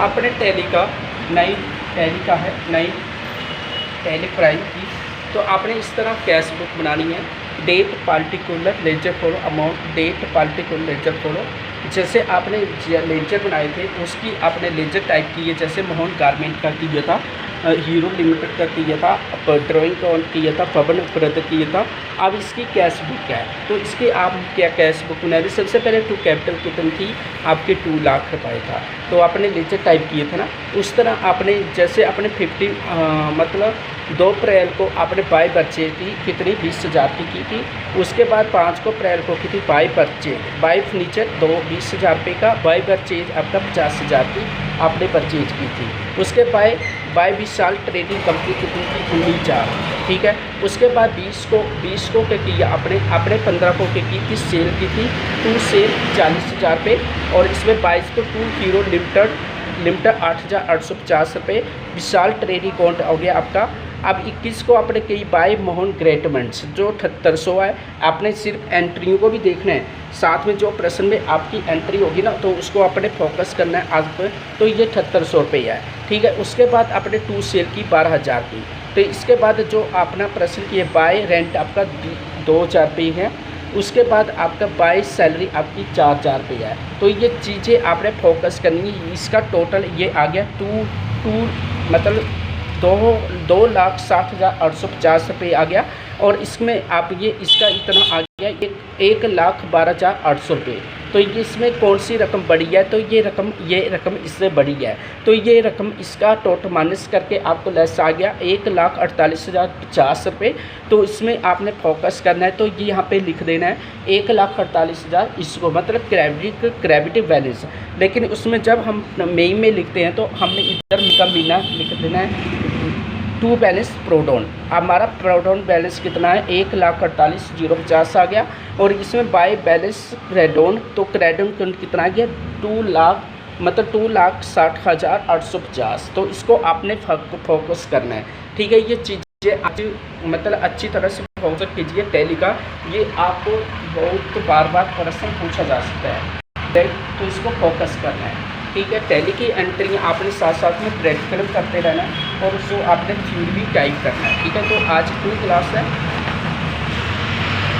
अपने टैली का नई टैली का है, नई टैली प्राइम की। तो आपने इस तरह कैश बुक बनानी है। Date particular ledger folio amount, date particular ledger folio. जैसे आपने लेजर बनाए थे उसकी आपने लेजर टाइप की है, जैसे मोहन गारमेंट का किया था, हीरो लिमिटेड का किया था, ड्राइंग का किया था, पवन ब्रदर किया था। अब इसकी कैश बुक है, तो इसके आप क्या कैश बुक बनाए थे। सबसे पहले टू कैपिटल कितनी थी आपके 2 लाख रुपए था, तो आपने लेजर टाइप किए थे ना। उस तरह आपने जैसे अपने 50 मतलब 2 अप्रैल को आपने बाय परचेज की कितनी 20,000 की थी। उसके बाद 5 को अप्रैल को की थी बाय परचेज, बाय फर्नीचर 20,000 रुपये का, बाय परचेज आपका 50,000 की आपने परचेज की थी। उसके बाय विशाल ट्रेडिंग कंपनी कितनी थी 19,000, ठीक है। उसके बाद 20 को क्या किया आपने 15 को क्या की थी सेल की थी, 2 सेल 40,000 रुपये। और इसमें 22 को 2 हीरो लिमिटेड 8,850 रुपये। विशाल ट्रेडिंग अकाउंट हो गया आपका। अब 21 को आपने कई बाय मोहन ग्रेटमेंट्स जो 7800 है। आपने सिर्फ एंट्रियों को भी देखना है, साथ में जो प्रश्न में आपकी एंट्री होगी ना तो उसको आपने फोकस करना है आज पर। तो ये 7800 रुपये है, ठीक है। उसके बाद आपने 2 सेल की 12,000 की। तो इसके बाद जो अपना प्रश्न की है बाय रेंट आपका 2,000 रुपये है। उसके बाद आपका बाय सैलरी आपकी 4,000 रुपये है। तो ये चीज़ें आपने फोकस करनी है। इसका टोटल ये आ गया टू मतलब 2,60,850 रुपये आ गया। और इसमें आप ये इसका इतना आ गया 1,12,800 रुपये। तो ये इसमें कौन सी रकम बढ़ी है, तो ये रकम इससे बढ़ी है। तो ये रकम इसका टोटल माइनस करके आपको लेस आ गया 1,48,050 रुपये। तो इसमें आपने फोकस करना है, तो ये यहाँ पे लिख देना है 1,48,000 इसको मतलब क्रेडिट बैलेंस। लेकिन उसमें जब हम मई में लिखते हैं तो हमने इधर का महीना लिख देना है टू बैलेंस प्रोडाउन। हमारा प्रोडाउन बैलेंस कितना है 1,48,050 आ गया। और इसमें बाय बैलेंस क्रेडोन, तो क्रेडोन कितना आ गया 2,60,850। तो इसको आपने फोकस करना है, ठीक है। ये चीज़ें मतलब अच्छी तरह से फोकस कीजिए टैली का। ये आपको बहुत बार प्रश्न पूछा जा सकता है, तो इसको फोकस करना है, ठीक है। टैली की एंट्री आपने साथ साथ में प्रैक्टिकल करते रहना है और उसको आपने थ्योरी भी टाइप करना है, ठीक है। तो आज 2 क्लास है।